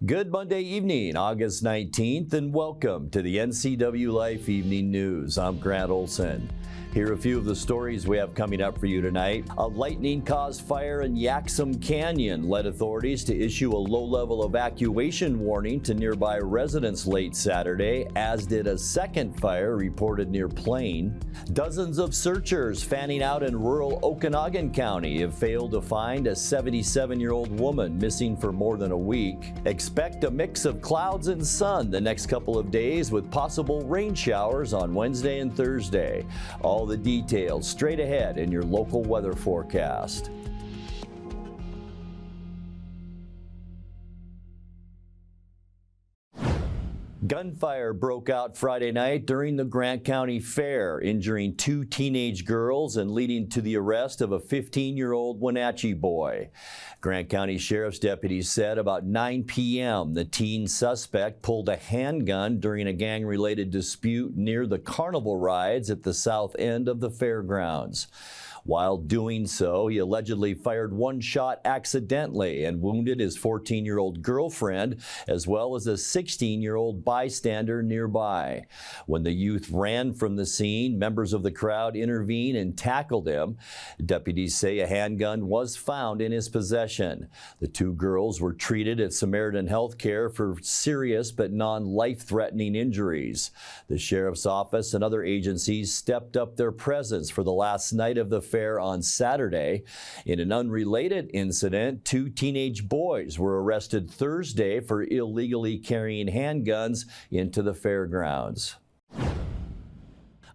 Good Monday evening, August 19th, and welcome to the NCWLIFE Evening News. I'm Grant Olson. Here are a few of the stories we have coming up for you tonight. A lightning-caused fire in Yaxham Canyon led authorities to issue a low-level evacuation warning to nearby residents late Saturday, as did a second fire reported near Plain. Dozens of searchers fanning out in rural Okanagan County have failed to find a 77-year-old woman missing for more than a week. Expect a mix of clouds and sun the next couple of days with possible rain showers on Wednesday and Thursday. All the details straight ahead in your local weather forecast. Gunfire broke out Friday night during the Grant County Fair, injuring 2 teenage girls and leading to the arrest of a 15-year-old Wenatchee boy. Grant County Sheriff's deputies said about 9 p.m. the teen suspect pulled a handgun during a gang-related dispute near the carnival rides at the south end of the fairgrounds. While doing so, he allegedly fired one shot accidentally and wounded his 14-year-old girlfriend, as well as a 16-year-old bystander nearby. When the youth ran from the scene, members of the crowd intervened and tackled him. Deputies say a handgun was found in his possession. The 2 girls were treated at Samaritan Healthcare for serious but non-life-threatening injuries. The sheriff's office and other agencies stepped up their presence for the last night of the fair on Saturday. In an unrelated incident, 2 teenage boys were arrested Thursday for illegally carrying handguns into the fairgrounds.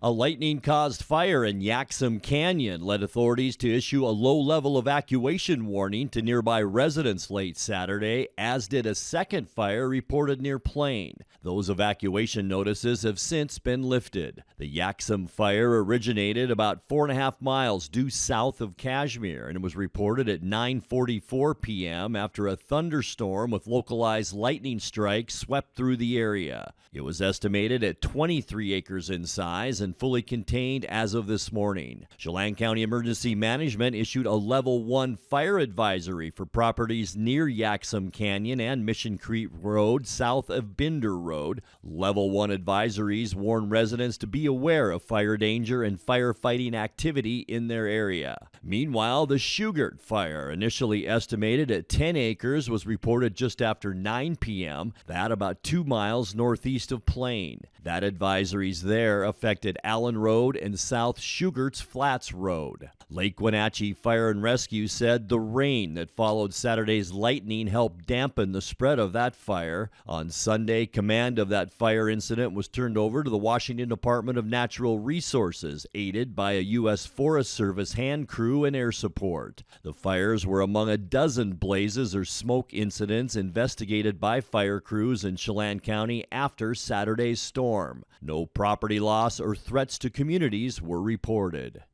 A lightning-caused fire in Yaxham Canyon led authorities to issue a low-level evacuation warning to nearby residents late Saturday, as did a second fire reported near Plain. Those evacuation notices have since been lifted. The Yaxham fire originated about 4.5 miles due south of Kashmir and was reported at 9:44 p.m. after a thunderstorm with localized lightning strikes swept through the area. It was estimated at 23 acres in size and fully contained as of this morning. Chelan County Emergency Management issued a Level 1 fire advisory for properties near Yaxham Canyon and Mission Creek Road south of Binder Road. Level 1 advisories warn residents to be aware of fire danger and firefighting activity in their area. Meanwhile, the Cougar fire, initially estimated at 10 acres, was reported just after 9 p.m., that about 2 miles northeast of Plain. That advisories there affected Allen Road and South Sugarts Flats Road. Lake Wenatchee Fire and Rescue said the rain that followed Saturday's lightning helped dampen the spread of that fire. On Sunday, command of that fire incident was turned over to the Washington Department of Natural Resources, aided by a U.S. Forest Service hand crew and air support. The fires were among a dozen blazes or smoke incidents investigated by fire crews in Chelan County after Saturday's storm. No property loss or threats to communities were reported.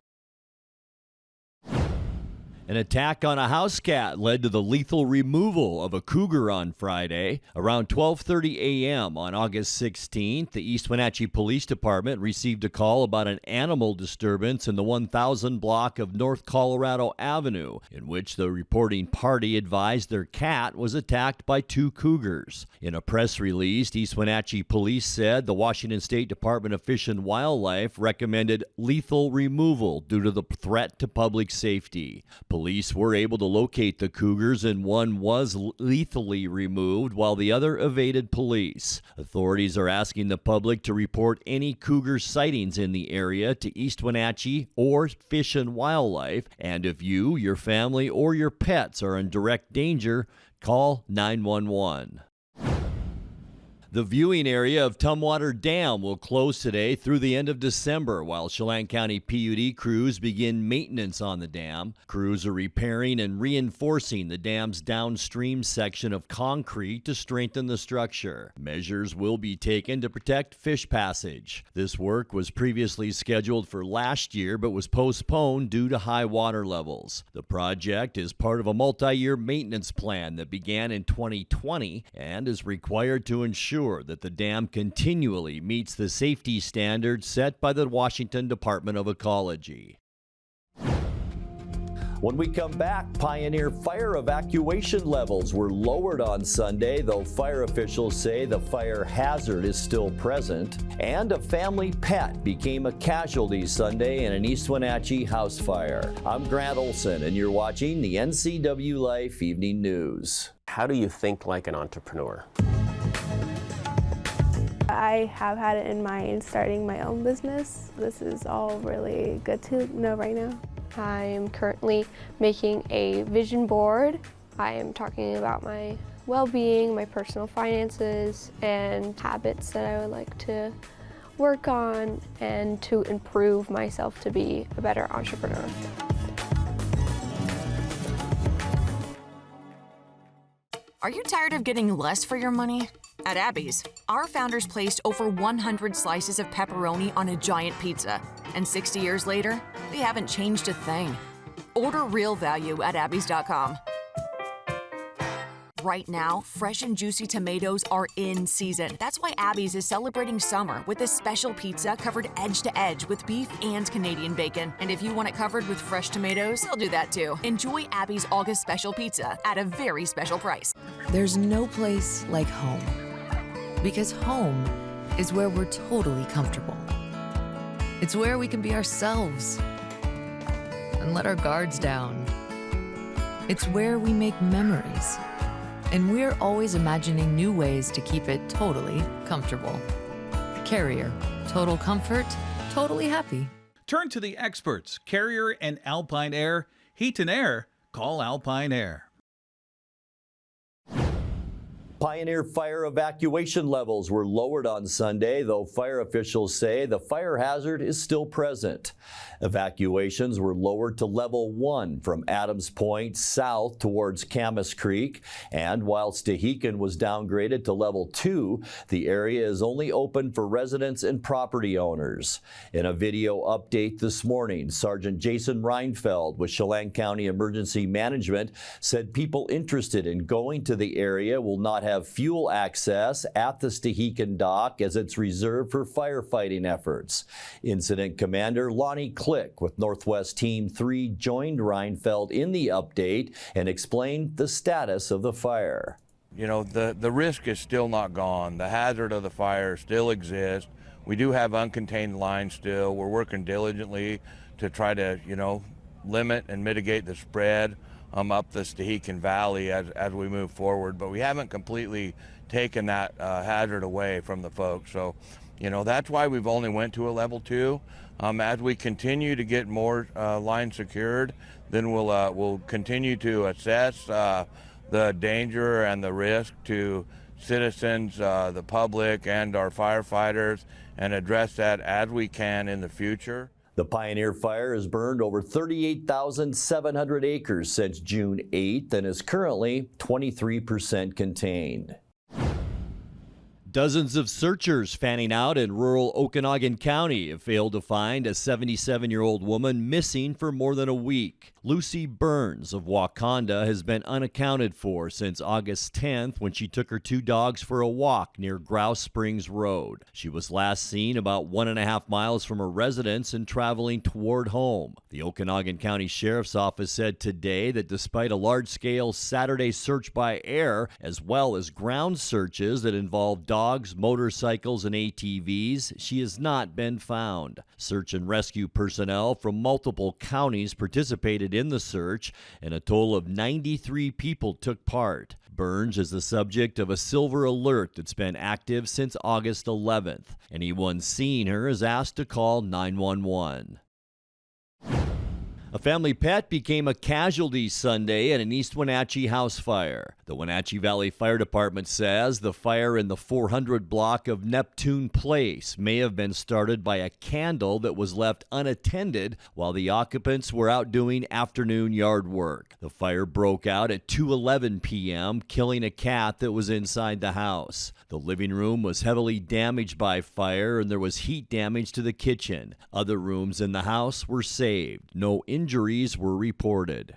An attack on a house cat led to the lethal removal of a cougar on Friday. Around 12:30 a.m. on August 16th, the East Wenatchee Police Department received a call about an animal disturbance in the 1000 block of North Colorado Avenue, in which the reporting party advised their cat was attacked by 2 cougars. In a press release, East Wenatchee Police said the Washington State Department of Fish and Wildlife recommended lethal removal due to the threat to public safety. Police were able to locate the cougars, and one was lethally removed while the other evaded police. Authorities are asking the public to report any cougar sightings in the area to East Wenatchee or Fish and Wildlife, and if you, your family, or your pets are in direct danger, call 911. The viewing area of Tumwater Dam will close today through the end of December while Chelan County PUD crews begin maintenance on the dam. Crews are repairing and reinforcing the dam's downstream section of concrete to strengthen the structure. Measures will be taken to protect fish passage. This work was previously scheduled for last year but was postponed due to high water levels. The project is part of a multi-year maintenance plan that began in 2020 and is required to ensure that the dam continually meets the safety standards set by the Washington Department of Ecology. When we come back, Pioneer fire evacuation levels were lowered on Sunday, though fire officials say the fire hazard is still present. And a family pet became a casualty Sunday in an East Wenatchee house fire. I'm Grant Olson, and you're watching the NCWLIFE Evening News. How do you think like an entrepreneur? I have had it in mind starting my own business. This is all really good to know right now. I am currently making a vision board. I am talking about my well-being, my personal finances, and habits that I would like to work on and to improve myself to be a better entrepreneur. Are you tired of getting less for your money? At Abby's, our founders placed over 100 slices of pepperoni on a giant pizza, and 60 years later, they haven't changed a thing. Order real value at abbys.com. Right now, fresh and juicy tomatoes are in season. That's why Abby's is celebrating summer with a special pizza covered edge to edge with beef and Canadian bacon. And if you want it covered with fresh tomatoes, they'll do that too. Enjoy Abby's August special pizza at a very special price. There's no place like home, because home is where we're totally comfortable. It's where we can be ourselves and let our guards down. It's where we make memories, and we're always imagining new ways to keep it totally comfortable. Carrier, total comfort, totally happy. Turn to the experts, Carrier and Alpine Air. Heat and air, call Alpine Air. Pioneer fire evacuation levels were lowered on Sunday, though fire officials say the fire hazard is still present. Evacuations were lowered to level 1 from Adams Point south towards Camas Creek, and while Stehekin was downgraded to level 2, the area is only open for residents and property owners. In a video update this morning, Sergeant Jason Reinfeld with Chelan County Emergency Management said people interested in going to the area will not have fuel access at the Stehekin dock as it's reserved for firefighting efforts. Incident Commander Lonnie Click with Northwest Team 3 joined Reinfeld in the update and explained the status of the fire. You know, the risk is still not gone. The hazard of the fire still exists. We do have uncontained lines still. We're working diligently to try to, limit and mitigate the spread up the Stehekin Valley as we move forward, but we haven't completely taken that hazard away from the folks. So, that's why we've only went to a level 2. As we continue to get more lines secured, then we'll continue to assess the danger and the risk to citizens, the public, and our firefighters, and address that as we can in the future. The Pioneer fire has burned over 38,700 acres since June 8th and is currently 23% contained. Dozens of searchers fanning out in rural Okanagan County have failed to find a 77-year-old woman missing for more than a week. Lucy Burns of Wakanda has been unaccounted for since August 10th when she took her 2 dogs for a walk near Grouse Springs Road. She was last seen about 1.5 miles from her residence and traveling toward home. The Okanagan County Sheriff's Office said today that despite a large-scale Saturday search by air, as well as ground searches that involved dogs, motorcycles, and ATVs, she has not been found. Search and rescue personnel from multiple counties participated in the search, and a total of 93 people took part. Burns is the subject of a silver alert that's been active since August 11th. Anyone seeing her is asked to call 911. A family pet became a casualty Sunday at an East Wenatchee house fire. The Wenatchee Valley Fire Department says the fire in the 400 block of Neptune Place may have been started by a candle that was left unattended while the occupants were out doing afternoon yard work. The fire broke out at 2:11 p.m., killing a cat that was inside the house. The living room was heavily damaged by fire and there was heat damage to the kitchen. Other rooms in the house were saved. No injuries were reported.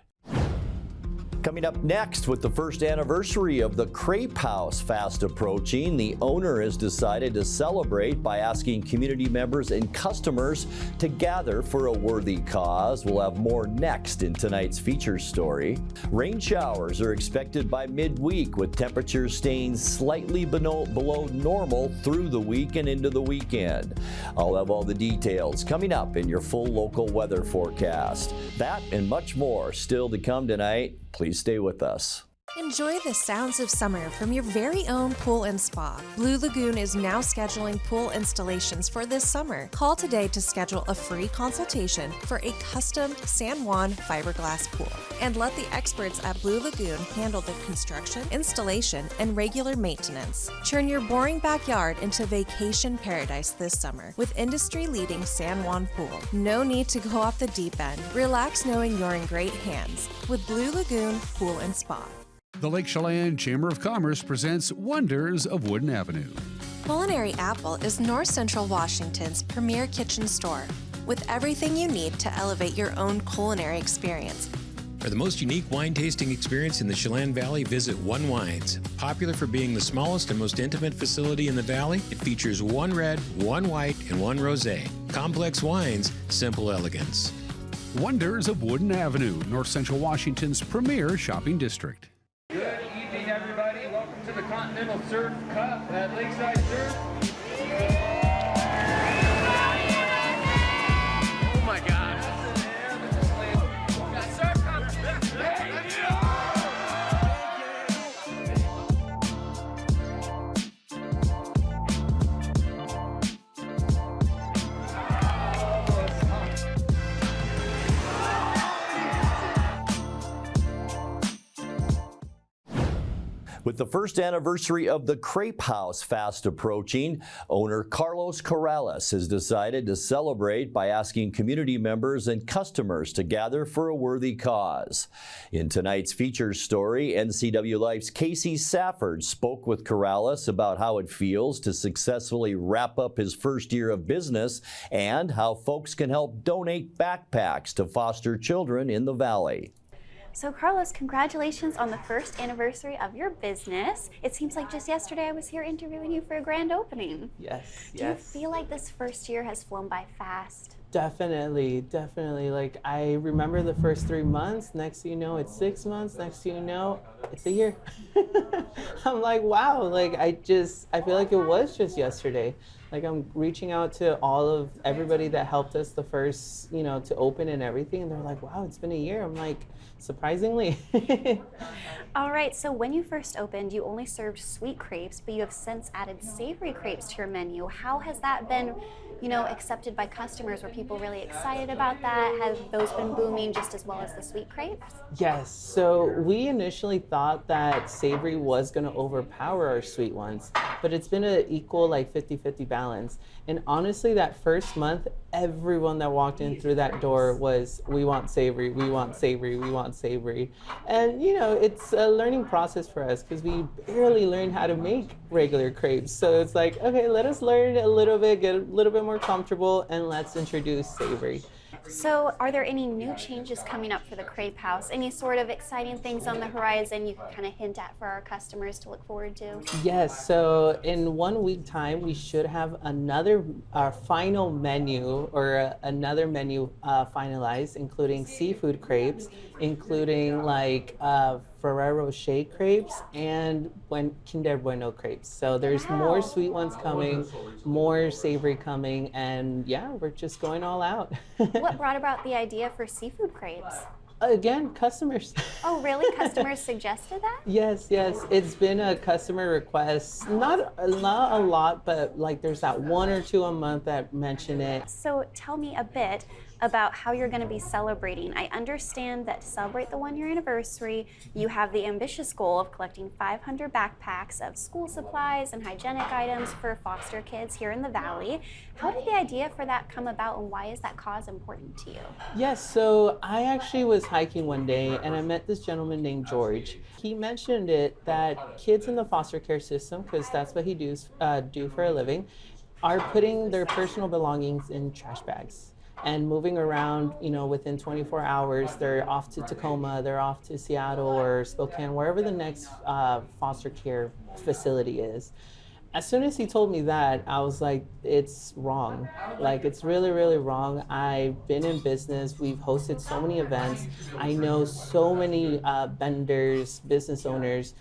Coming up next, with the first anniversary of the Crepe House fast approaching, the owner has decided to celebrate by asking community members and customers to gather for a worthy cause. We'll have more next in tonight's feature story. Rain showers are expected by midweek, with temperatures staying slightly below normal through the week and into the weekend. I'll have all the details coming up in your full local weather forecast. That and much more still to come tonight. Please stay with us. Enjoy the sounds of summer from your very own pool and spa. Blue Lagoon is now scheduling pool installations for this summer. Call today to schedule a free consultation for a custom San Juan fiberglass pool. And let the experts at Blue Lagoon handle the construction, installation, and regular maintenance. Turn your boring backyard into vacation paradise this summer with industry-leading San Juan pool. No need to go off the deep end. Relax knowing you're in great hands with Blue Lagoon Pool and Spa. The Lake Chelan Chamber of Commerce presents Wonders of Wooden Avenue. Culinary Apple is North Central Washington's premier kitchen store with everything you need to elevate your own culinary experience. For the most unique wine tasting experience in the Chelan Valley, visit One Wines. Popular for being the smallest and most intimate facility in the valley, it features one red, one white, and one rosé. Complex wines, simple elegance. Wonders of Wooden Avenue, North Central Washington's premier shopping district. Good evening, everybody. Welcome to the Continental Surf Cup at Lakeside Surf. Oh my gosh. With the first anniversary of the Crepe House fast approaching, owner Carlos Corrales has decided to celebrate by asking community members and customers to gather for a worthy cause. In tonight's feature story, NCWLIFE's Casey Safford spoke with Corrales about how it feels to successfully wrap up his first year of business and how folks can help donate backpacks to foster children in the valley. So Carlos, congratulations on the first anniversary of your business. It seems like just yesterday I was here interviewing you for a grand opening. Yes, Do you feel like this first year has flown by fast? Definitely. Like, I remember the first 3 months. Next thing you know, it's 6 months. Next thing you know, it's a year. I'm like, wow. Like, I feel like it was just yesterday. Like, I'm reaching out to everybody that helped us the first, to open and everything. And they're like, wow, it's been a year. I'm like, surprisingly. All right, so when you first opened, you only served sweet crepes, but you have since added savory crepes to your menu. How has that been, accepted by customers? Were people really excited about that? Have those been booming just as well as the sweet crepes? Yes, so we initially thought that savory was going to overpower our sweet ones, but it's been an equal 50-50 balance. And honestly, that first month, everyone that walked in through that door was, we want savory, we want savory, we want savory. And it's a learning process for us because we barely learned how to make regular crepes. So it's like, okay, let us learn a little bit, get a little bit more comfortable, and let's introduce savory. So are there any new changes coming up for the Crepe House? Any sort of exciting things on the horizon you can kind of hint at for our customers to look forward to? Yes, so in 1 week time, we should have our final menu finalized, including seafood crepes, including Ferrero Rocher crepes and Kinder Bueno crepes. So there's more sweet ones coming, more savory coming, and yeah, we're just going all out. What brought about the idea for seafood crepes? Again, customers. Oh, really? Customers suggested that? Yes. It's been a customer request. Not a lot, but there's that 1 or 2 a month that mention it. So tell me a bit about how you're going to be celebrating. I understand that to celebrate the 1 year anniversary, you have the ambitious goal of collecting 500 backpacks of school supplies and hygienic items for foster kids here in the valley. How did the idea for that come about, and why is that cause important to you? Yes, so I actually was hiking one day and I met this gentleman named George. He mentioned that kids in the foster care system, because that's what he do for a living, are putting their personal belongings in trash bags. and moving around, within 24 hours, they're off to Tacoma, they're off to Seattle or Spokane, wherever the next foster care facility is. As soon as he told me that, I was like, it's wrong. Like, it's really, really wrong. I've been in business. We've hosted so many events. I know so many vendors, business owners.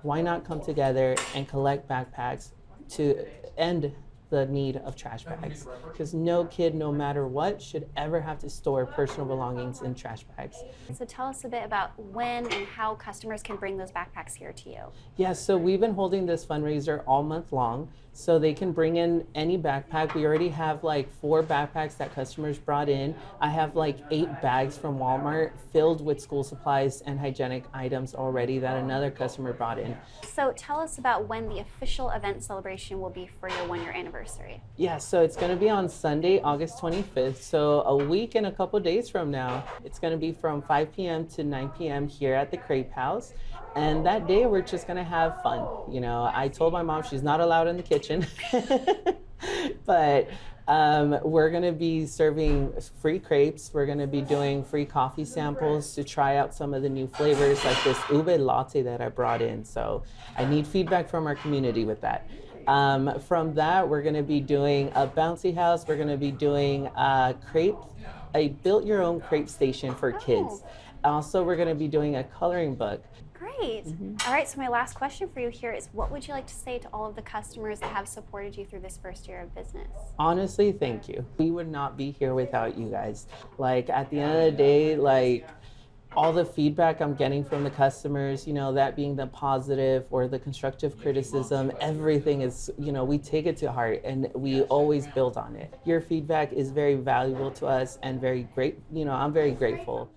Why not come together and collect backpacks to end the need of trash bags? Because no kid, no matter what, should ever have to store personal belongings in trash bags. So tell us a bit about when and how customers can bring those backpacks here to you. Yeah, so we've been holding this fundraiser all month long, so they can bring in any backpack. We already have like 4 backpacks that customers brought in. I have like 8 bags from Walmart filled with school supplies and hygienic items already that another customer brought in. So tell us about when the official event celebration will be for your 1-year anniversary. Yeah, so it's going to be on Sunday, August 25th, so a week and a couple days from now. It's going to be from 5 p.m. to 9 p.m. here at the Crepe House. And that day, we're just going to have fun. I told my mom she's not allowed in the kitchen, but we're going to be serving free crepes. We're going to be doing free coffee samples to try out some of the new flavors, like this ube latte that I brought in. So I need feedback from our community with that. From that, we're going to be doing a bouncy house. We're going to be doing a built-your-own crepe station for kids. Also, we're going to be doing a coloring book. Great. All right, so my last question for you here is, what would you like to say to all of the customers that have supported you through this first year of business? Honestly, thank you. We would not be here without you guys. Like, at the end of the day, like, all the feedback I'm getting from the customers, that being the positive or the constructive criticism, everything is, we take it to heart and we always build on it. Your feedback is very valuable to us and very great. I'm very grateful.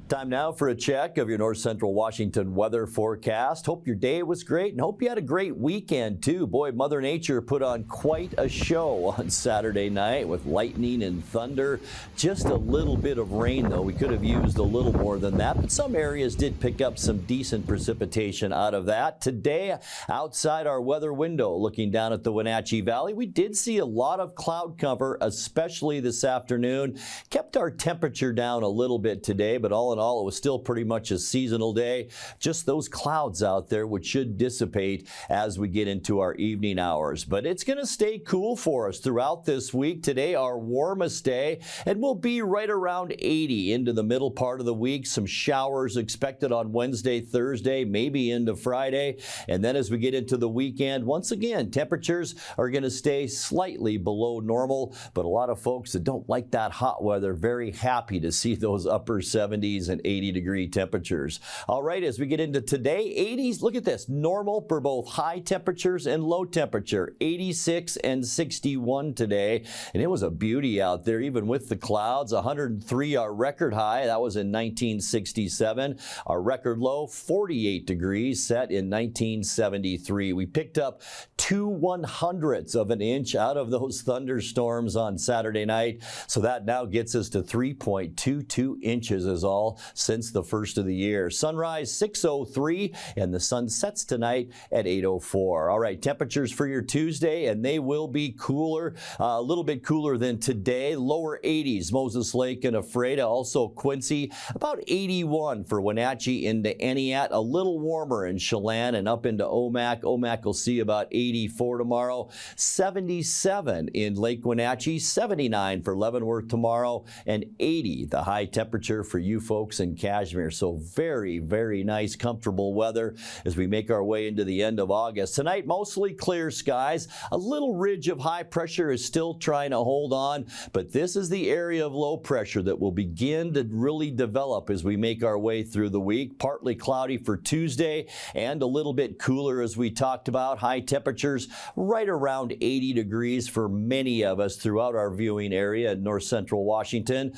Time now for a check of your North Central Washington weather forecast. Hope your day was great and hope you had a great weekend too. Boy, Mother Nature put on quite a show on Saturday night with lightning and thunder. Just a little bit of rain though. We could have used a little more than that, but some areas did pick up some decent precipitation out of that. Today, outside our weather window, looking down at the Wenatchee Valley, we did see a lot of cloud cover, especially this afternoon. Kept our temperature down a little bit today, but all in all, it was still pretty much a seasonal day. Just those clouds out there, which should dissipate as we get into our evening hours. But it's going to stay cool for us throughout this week. Today, our warmest day, and we'll be right around 80 into the middle part of the week. Some showers expected on Wednesday, Thursday, maybe into Friday. And then as we get into the weekend, once again, temperatures are going to stay slightly below normal. But a lot of folks that don't like that hot weather, very happy to see those upper 70s and 80-degree temperatures. All right, as we get into today, 80s, look at this, normal for both high temperatures and low temperature, 86 and 61 today. And it was a beauty out there, even with the clouds. 103, our record high, that was in 1967. Our record low, 48 degrees, set in 1973. We picked up 2/100ths of an inch out of those thunderstorms on Saturday night. So that now gets us to 3.22 inches is all since the first of the year. Sunrise 6:03 and the sun sets tonight at 8:04. All right, temperatures for your Tuesday, and they will be cooler, a little bit cooler than today. Lower 80s, Moses Lake and Ephrata, also Quincy, about 81 for Wenatchee into Entiat, a little warmer in Chelan and up into Omak. Omak will see about 84 tomorrow, 77 in Lake Wenatchee, 79 for Leavenworth tomorrow, and 80 the high temperature for you folks in Kashmir. So very, very nice, comfortable weather as we make our way into the end of August. Tonight, mostly clear skies. A little ridge of high pressure is still trying to hold on, but this is the area of low pressure that will begin to really develop as we make our way through the week. Partly cloudy for Tuesday and a little bit cooler as we talked about. High temperatures right around 80 degrees for many of us throughout our viewing area in north central Washington.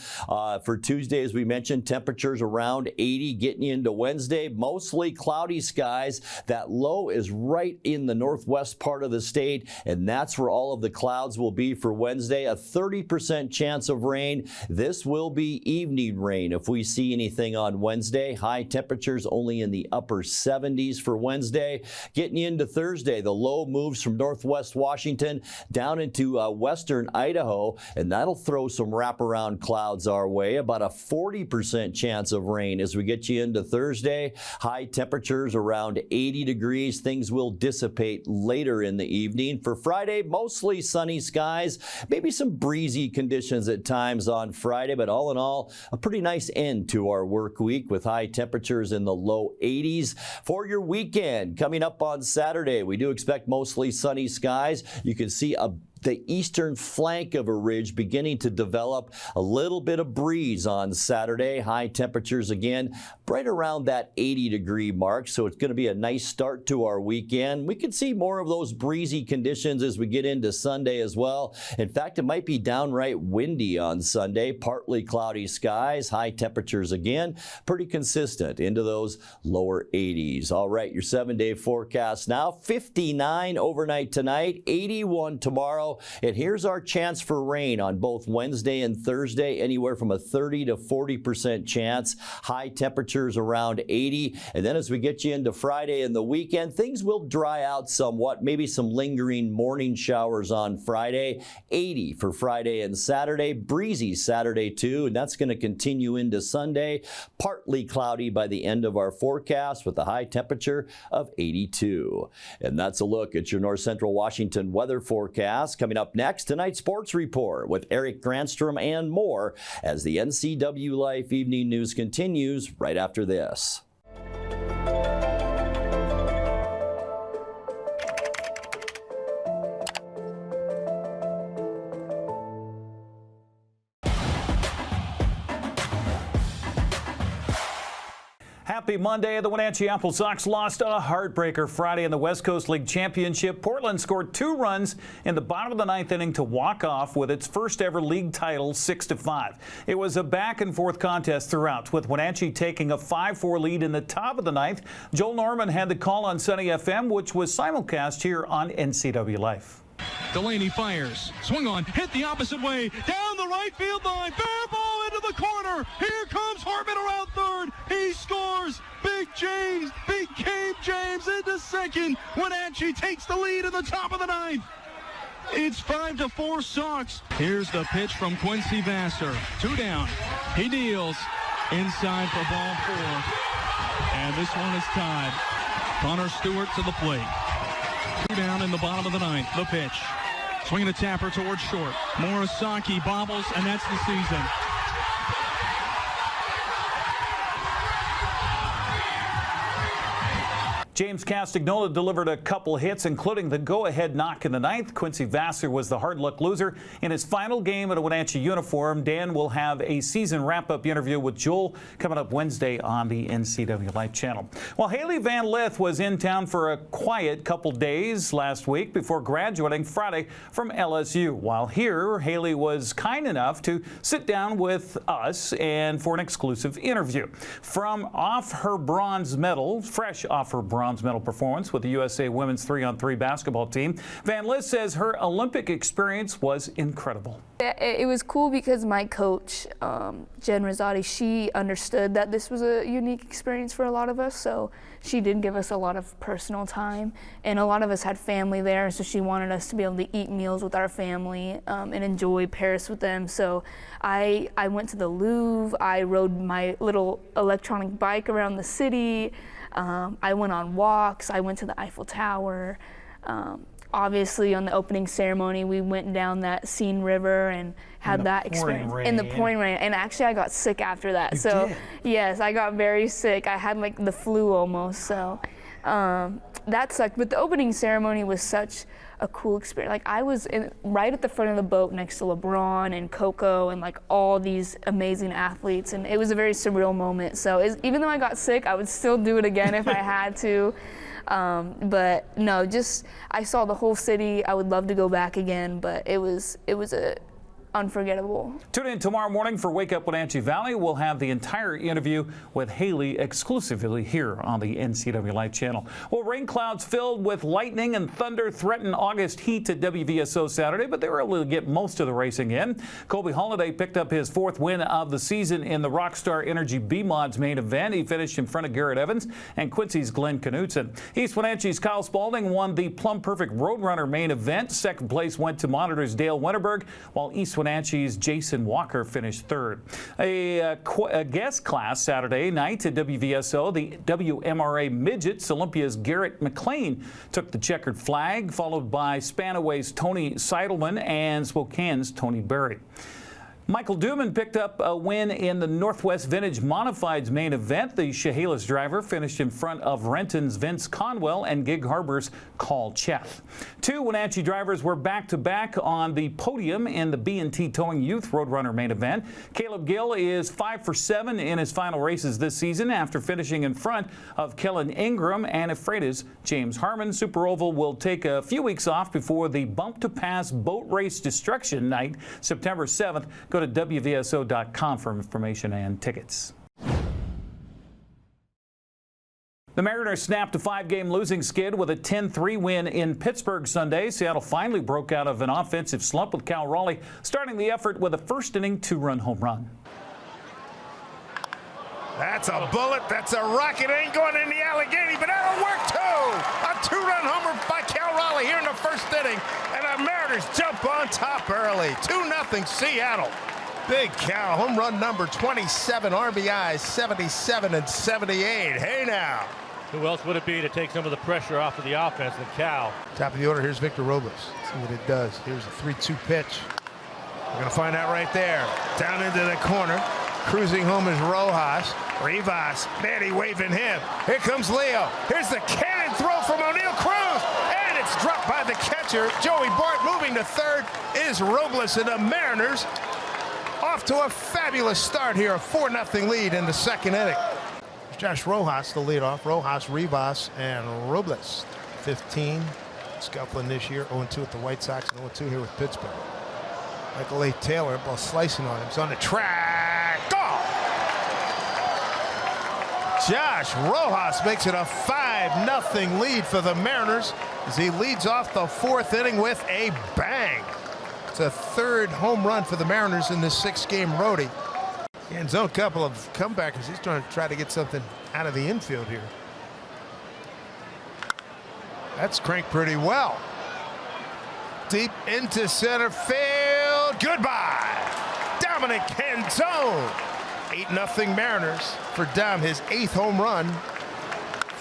For Tuesday, as we mentioned, temperatures temperatures around 80, getting you into Wednesday. Mostly cloudy skies. That low is right in the northwest part of the state, and that's where all of the clouds will be for Wednesday. A 30% chance of rain. This will be evening rain if we see anything on Wednesday. High temperatures only in the upper 70s for Wednesday. Getting you into Thursday, the low moves from northwest Washington down into western Idaho, and that'll throw some wraparound clouds our way. About a 40% chance of rain as we get you into Thursday. High temperatures around 80 degrees. Things will dissipate later in the evening. For Friday, mostly sunny skies, maybe some breezy conditions at times on Friday, but all in all, a pretty nice end to our work week with high temperatures in the low 80s. For your weekend, coming up on Saturday, we do expect mostly sunny skies. You can see the eastern flank of a ridge beginning to develop. A little bit of breeze on Saturday. High temperatures again right around that 80-degree mark, so it's going to be a nice start to our weekend. We could see more of those breezy conditions as we get into Sunday as well. In fact, it might be downright windy on Sunday. Partly cloudy skies. High temperatures again pretty consistent into those lower 80s. All right, your 7-day forecast now. 59 overnight tonight, 81 tomorrow. And here's our chance for rain on both Wednesday and Thursday, anywhere from a 30 to 40% chance. High temperatures around 80. And then as we get you into Friday and the weekend, things will dry out somewhat. Maybe some lingering morning showers on Friday. 80 for Friday and Saturday. Breezy Saturday too, and that's going to continue into Sunday. Partly cloudy by the end of our forecast with a high temperature of 82. And that's a look at your North Central Washington weather forecast. Coming up next, tonight's sports report with Eric Granstrom and more as the NCWLIFE Evening News continues right after this. Happy Monday. The Wenatchee Apple Sox lost a heartbreaker Friday in the West Coast League Championship. Portland scored 2 runs in the bottom of the 9th inning to walk off with its first ever league title, 6-5. It was a back and forth contest throughout, with Wenatchee taking a 5-4 lead in the top of the 9th. Joel Norman had the call on Sunny FM, which was simulcast here on NCWLIFE. Delaney fires, swung on, hit the opposite way, down the right field line, fair ball into the corner. Here comes Hartman around third. He scores. Big Gabe James into second. Wenatchee takes the lead in the top of the 9th. It's 5-4 Sox. Here's the pitch from Quincy Vassar. 2 down. He deals inside for ball 4. And this one is tied. Connor Stewart to the plate. 2 down in the bottom of the 9th. The pitch. Swinging a tapper towards short. Morisaki bobbles, and that's the season. James Castagnola delivered a couple hits, including the go-ahead knock in the 9th. Quincy Vassar was the hard-luck loser in his final game in a Wenatchee uniform. Dan will have a season wrap-up interview with Joel coming up Wednesday on the NCWLIFE channel. Well, Haley Van Lith was in town for a quiet couple days last week before graduating Friday from LSU. While here, Haley was kind enough to sit down with us and for an exclusive interview. Fresh off her bronze medal performance with the USA Women's 3-on-3 basketball team, Van Lith says her Olympic experience was incredible. It was cool because my coach, Jen Rosati, she understood that this was a unique experience for a lot of us, so she did give us a lot of personal time, and a lot of us had family there, so she wanted us to be able to eat meals with our family and enjoy Paris with them. So I went to the Louvre, I rode my little electronic bike around the city, I went on walks, I went to the Eiffel Tower. Obviously, on the opening ceremony, we went down that Seine River and had that experience in the pouring rain. And actually, I got sick after that. You did? Yes, I got very sick. I had like the flu almost. So that sucked. But the opening ceremony was such a cool experience. Like I was right at the front of the boat next to LeBron and Coco and like all these amazing athletes, and it was a very surreal moment. So even though I got sick, I would still do it again if I had to. But no, just I saw the whole city. I would love to go back again, but it was a unforgettable. Tune in tomorrow morning for Wake Up Wenatchee Valley. We'll have the entire interview with Haley exclusively here on the NCWLIFE channel. Well, rain clouds filled with lightning and thunder threaten August heat at WVSO Saturday, but they were able to get most of the racing in. Colby Holiday picked up his 4th win of the season in the Rockstar Energy B-Mods main event. He finished in front of Garrett Evans and Quincy's Glenn Knutson. East Wenatchee's Kyle Spaulding won the Plum Perfect Roadrunner main event. Second place went to Monitor's Dale Winterberg, while East Wenatchee's Jason Walker finished 3rd. A guest class Saturday night at WVSO, the WMRA Midgets. Olympia's Garrett McLean took the checkered flag, followed by Spanaway's Tony Seidelman and Spokane's Tony Berry. Michael Duman picked up a win in the Northwest Vintage Modifieds main event. The Chehalis driver finished in front of Renton's Vince Conwell and Gig Harbor's Carl Cheth. 2 Wenatchee drivers were back-to-back on the podium in the B&T Towing Youth Roadrunner main event. Caleb Gill is 5 for 7 in his final races this season after finishing in front of Kellen Ingram and Ephrata's James Harmon. Super Oval will take a few weeks off before the Bump to Pass Boat Race Destruction Night, September 7th. Go to WVSO.com for information and tickets. The Mariners snapped a 5-game losing skid with a 10-3 win in Pittsburgh Sunday. Seattle finally broke out of an offensive slump with Cal Raleigh starting the effort with a first-inning 2-run home run. That's a bullet. That's a rocket. It ain't going in the Allegheny, but that'll work too. A 2-run homer by Cal Raleigh here in the first inning, and the Mariners jump on top early. 2-0 Seattle. Big Cal, home run number 27, RBIs 77 and 78. Hey now. Who else would it be to take some of the pressure off of the offense than Cal? Top of the order, here's Victor Robles. See what it does. Here's a 3-2 pitch. We're going to find out right there. Down into the corner. Cruising home is Rojas. Rivas, Manny waving him. Here comes Leo. Here's the cannon throw from O'Neal Cruz. And it's dropped by the catcher. Joey Bart moving to third is Robles, and the Mariners off to a fabulous start here. A 4-0 lead in the second inning. Josh Rojas, the leadoff. Rojas, Rivas, and Robles. 15. Scuffling this year. 0-2 with the White Sox and 0-2 here with Pittsburgh. Michael A. Taylor, ball slicing on him. He's on the track. Goal! Josh Rojas makes it a 5-0 lead for the Mariners as he leads off the 4th inning with a bang. It's a 3rd home run for the Mariners in this 6-game roadie. And his own couple of comebackers. He's trying to get something out of the infield here. That's cranked pretty well. Deep into center field. Goodbye. Dominic Canzone. 8-0 Mariners for Dom, his 8th home run.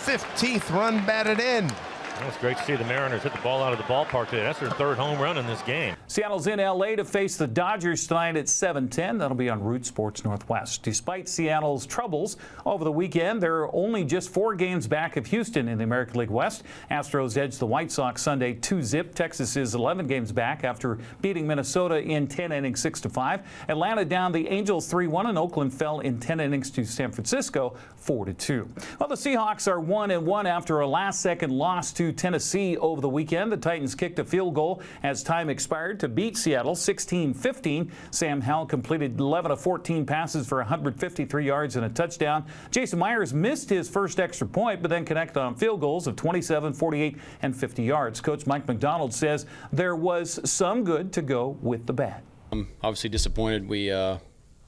15th run batted in. Well, it's great to see the Mariners hit the ball out of the ballpark today. That's their 3rd home run in this game. Seattle's in L.A. to face the Dodgers tonight at 7:10. That'll be on Root Sports Northwest. Despite Seattle's troubles over the weekend, they're only just 4 games back of Houston in the American League West. Astros edged the White Sox Sunday 2-0. Texas is 11 games back after beating Minnesota in 10 innings 6-5. Atlanta down the Angels 3-1, and Oakland fell in 10 innings to San Francisco 4-2. Well, the Seahawks are 1-1 after a last-second loss to Tennessee over the weekend. The Titans kicked a field goal as time expired to beat Seattle 16-15. Sam Howell completed 11 of 14 passes for 153 yards and a touchdown. Jason Myers missed his first extra point, but then connected on field goals of 27, 48, and 50 yards. Coach Mike McDonald says there was some good to go with the bad. I'm obviously disappointed we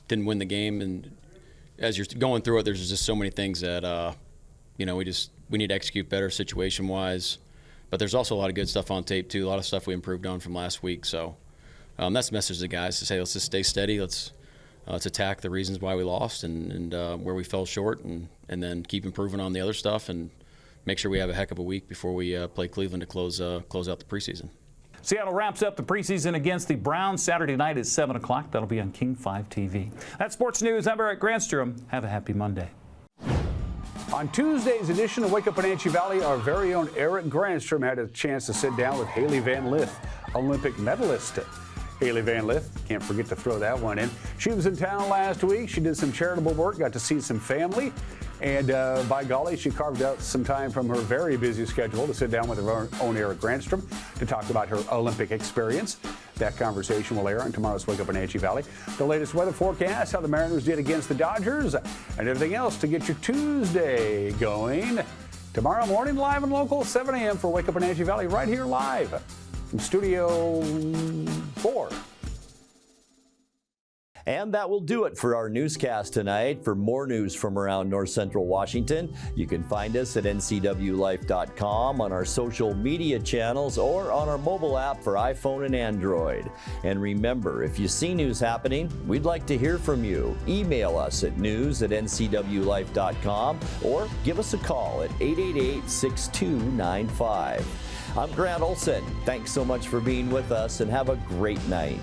didn't win the game, and as you're going through it, there's just so many things that we need to execute better situation-wise. But there's also a lot of good stuff on tape, too, a lot of stuff we improved on from last week. So that's the message to the guys, to say let's just stay steady, let's attack the reasons why we lost and where we fell short, and then keep improving on the other stuff and make sure we have a heck of a week before we play Cleveland to close out the preseason. Seattle wraps up the preseason against the Browns Saturday night at 7 o'clock. That'll be on King 5 TV. That's Sports News. I'm Eric Granstrom. Have a happy Monday. On Tuesday's edition of Wake Up Wenatchee Valley, our very own Eric Granstrom had a chance to sit down with Haley Van Lith, Olympic medalist. Haley Van Lith, can't forget to throw that one in. She was in town last week. She did some charitable work, got to see some family, and by golly, she carved out some time from her very busy schedule to sit down with her own Eric Granstrom to talk about her Olympic experience. That conversation will air on tomorrow's Wake Up Wenatchee Valley. The latest weather forecast, how the Mariners did against the Dodgers, and everything else to get your Tuesday going. Tomorrow morning, live and local, 7 a.m. for Wake Up Wenatchee Valley, right here live from Studio 4. And that will do it for our newscast tonight. For more news from around North Central Washington, you can find us at NCWLIFE.com, on our social media channels, or on our mobile app for iPhone and Android. And remember, if you see news happening, we'd like to hear from you. Email us at news@ncwlife.com or give us a call at 888-6295. I'm Grant Olson. Thanks so much for being with us, and have a great night.